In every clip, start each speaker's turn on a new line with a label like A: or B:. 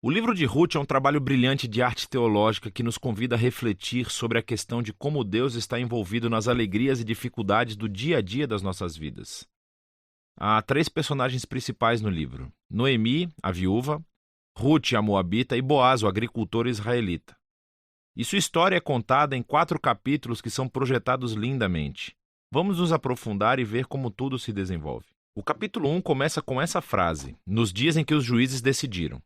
A: O livro de Ruth é um trabalho brilhante de arte teológica que nos convida a refletir sobre a questão de como Deus está envolvido nas alegrias e dificuldades do dia a dia das nossas vidas. Há 3 personagens principais no livro: Noemi, a viúva, Ruth, a moabita, e Boaz, o agricultor israelita. E sua história é contada em 4 capítulos que são projetados lindamente. Vamos nos aprofundar e ver como tudo se desenvolve. O capítulo 1 começa com essa frase: nos dias em que os juízes decidiram.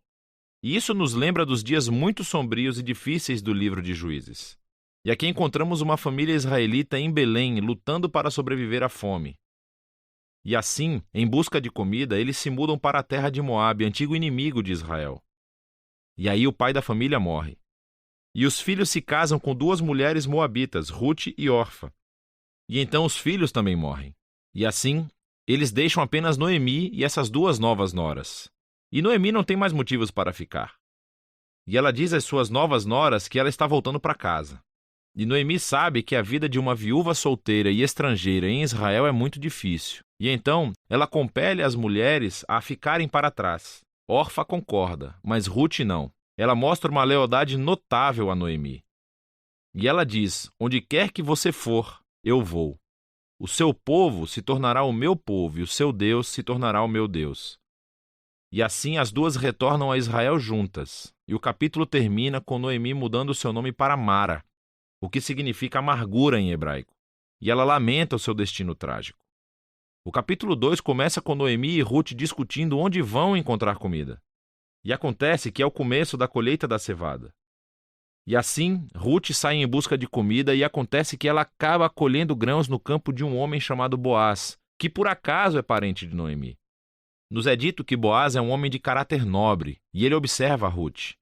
A: E isso nos lembra dos dias muito sombrios e difíceis do livro de Juízes. E aqui encontramos uma família israelita em Belém lutando para sobreviver à fome. E assim, em busca de comida, eles se mudam para a terra de Moabe, antigo inimigo de Israel. E aí o pai da família morre. E os filhos se casam com 2 mulheres moabitas, Ruth e Orfa. E então os filhos também morrem. E assim, eles deixam apenas Noemi e essas 2 novas noras. E Noemi não tem mais motivos para ficar. E ela diz às suas novas noras que ela está voltando para casa. E Noemi sabe que a vida de uma viúva solteira e estrangeira em Israel é muito difícil. E então, ela compele as mulheres a ficarem para trás. Orfa concorda, mas Ruth não. Ela mostra uma lealdade notável a Noemi. E ela diz: onde quer que você for, eu vou. O seu povo se tornará o meu povo e o seu Deus se tornará o meu Deus. E assim as 2 retornam a Israel juntas, e o capítulo termina com Noemi mudando seu nome para Mara, o que significa amargura em hebraico, e ela lamenta o seu destino trágico. O capítulo 2 começa com Noemi e Ruth discutindo onde vão encontrar comida. E acontece que é o começo da colheita da cevada. E assim, Ruth sai em busca de comida e acontece que ela acaba colhendo grãos no campo de um homem chamado Boaz, que por acaso é parente de Noemi. Nos é dito que Boaz é um homem de caráter nobre, e ele observa a Ruth.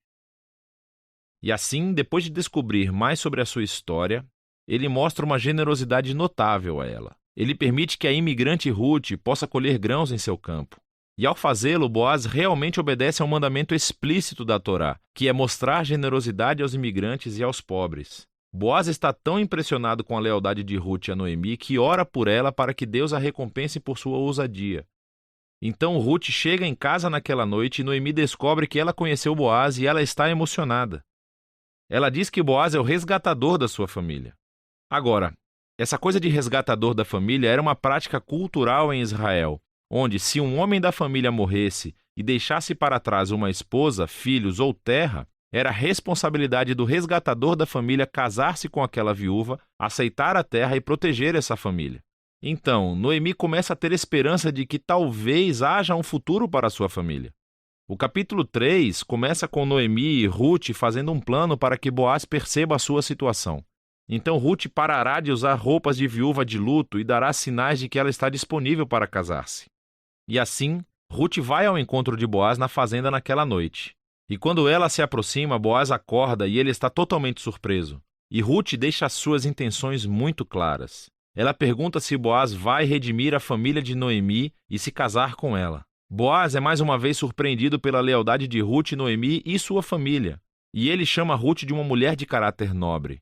A: E assim, depois de descobrir mais sobre a sua história, ele mostra uma generosidade notável a ela. Ele permite que a imigrante Ruth possa colher grãos em seu campo. E ao fazê-lo, Boaz realmente obedece a um mandamento explícito da Torá, que é mostrar generosidade aos imigrantes e aos pobres. Boaz está tão impressionado com a lealdade de Ruth a Noemi que ora por ela para que Deus a recompense por sua ousadia. Então Ruth chega em casa naquela noite e Noemi descobre que ela conheceu Boaz e ela está emocionada. Ela diz que Boaz é o resgatador da sua família. Agora, essa coisa de resgatador da família era uma prática cultural em Israel, onde se um homem da família morresse e deixasse para trás uma esposa, filhos ou terra, era responsabilidade do resgatador da família casar-se com aquela viúva, aceitar a terra e proteger essa família. Então, Noemi começa a ter esperança de que talvez haja um futuro para sua família. O capítulo 3 começa com Noemi e Ruth fazendo um plano para que Boaz perceba a sua situação. Então Ruth parará de usar roupas de viúva de luto e dará sinais de que ela está disponível para casar-se. E assim, Ruth vai ao encontro de Boaz na fazenda naquela noite. E quando ela se aproxima, Boaz acorda e ele está totalmente surpreso. E Ruth deixa as suas intenções muito claras. Ela pergunta se Boaz vai redimir a família de Noemi e se casar com ela. Boaz é mais uma vez surpreendido pela lealdade de Ruth, Noemi e sua família. E ele chama Ruth de uma mulher de caráter nobre.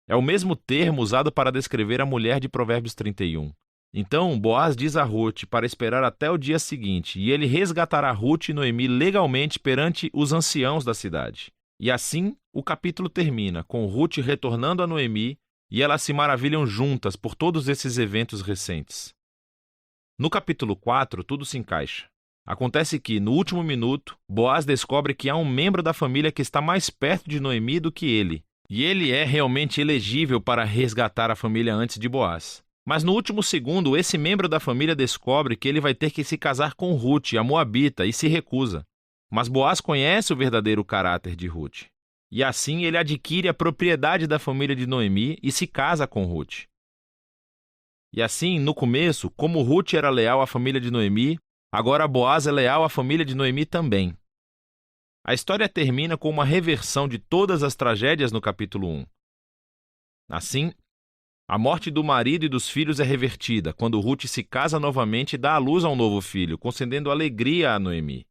A: É o mesmo termo usado para descrever a mulher de Provérbios 31. Então, Boaz diz a Ruth para esperar até o dia seguinte, e ele resgatará Ruth e Noemi legalmente perante os anciãos da cidade. E assim, o capítulo termina, com Ruth retornando a Noemi, e elas se maravilham juntas por todos esses eventos recentes. No capítulo 4, tudo se encaixa. Acontece que, no último minuto, Boaz descobre que há um membro da família que está mais perto de Noemi do que ele, e ele é realmente elegível para resgatar a família antes de Boaz. Mas no último segundo, esse membro da família descobre que ele vai ter que se casar com Ruth, a moabita, e se recusa. Mas Boaz conhece o verdadeiro caráter de Ruth. E assim ele adquire a propriedade da família de Noemi e se casa com Ruth. E assim, no começo, como Ruth era leal à família de Noemi, agora Boaz é leal à família de Noemi também. A história termina com uma reversão de todas as tragédias no capítulo 1. Assim, a morte do marido e dos filhos é revertida, quando Ruth se casa novamente e dá à luz a um novo filho, concedendo alegria a Noemi.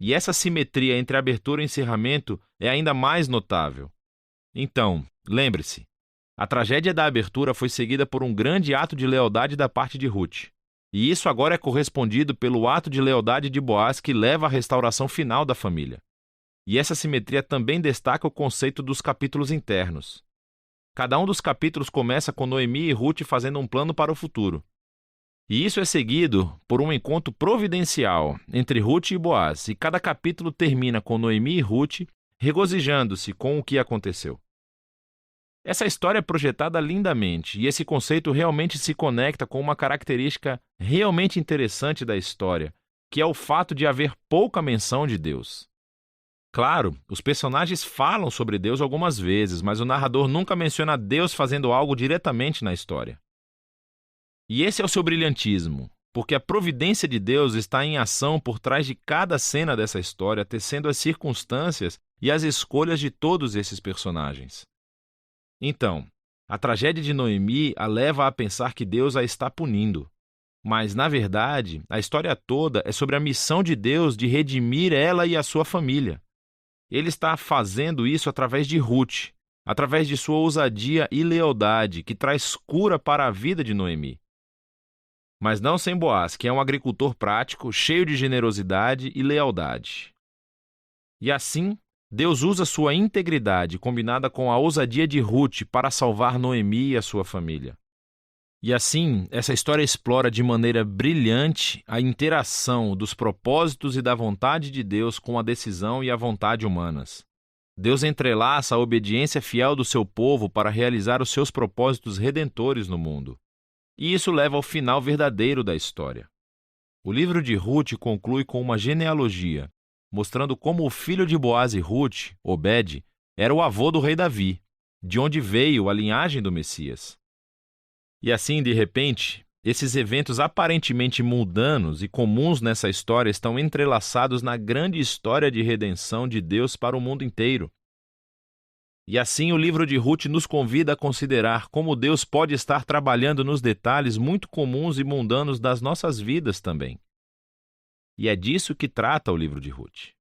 A: E essa simetria entre abertura e encerramento é ainda mais notável. Então, lembre-se, a tragédia da abertura foi seguida por um grande ato de lealdade da parte de Ruth. E isso agora é correspondido pelo ato de lealdade de Boaz que leva à restauração final da família. E essa simetria também destaca o conceito dos capítulos internos. Cada um dos capítulos começa com Noemi e Ruth fazendo um plano para o futuro. E isso é seguido por um encontro providencial entre Ruth e Boaz, e cada capítulo termina com Noemi e Ruth regozijando-se com o que aconteceu. Essa história é projetada lindamente, e esse conceito realmente se conecta com uma característica realmente interessante da história, que é o fato de haver pouca menção de Deus. Claro, os personagens falam sobre Deus algumas vezes, mas o narrador nunca menciona Deus fazendo algo diretamente na história. E esse é o seu brilhantismo, porque a providência de Deus está em ação por trás de cada cena dessa história, tecendo as circunstâncias e as escolhas de todos esses personagens. Então, a tragédia de Noemi a leva a pensar que Deus a está punindo. Mas, na verdade, a história toda é sobre a missão de Deus de redimir ela e a sua família. Ele está fazendo isso através de Ruth, através de sua ousadia e lealdade, que traz cura para a vida de Noemi. Mas não sem Boaz, que é um agricultor prático, cheio de generosidade e lealdade. E assim, Deus usa sua integridade, combinada com a ousadia de Ruth, para salvar Noemi e a sua família. E assim, essa história explora de maneira brilhante a interação dos propósitos e da vontade de Deus com a decisão e a vontade humanas. Deus entrelaça a obediência fiel do seu povo para realizar os seus propósitos redentores no mundo. E isso leva ao final verdadeiro da história. O livro de Ruth conclui com uma genealogia, mostrando como o filho de Boaz e Ruth, Obed, era o avô do rei Davi, de onde veio a linhagem do Messias. E assim, de repente, esses eventos aparentemente mundanos e comuns nessa história estão entrelaçados na grande história de redenção de Deus para o mundo inteiro. E assim o livro de Ruth nos convida a considerar como Deus pode estar trabalhando nos detalhes muito comuns e mundanos das nossas vidas também. E é disso que trata o livro de Ruth.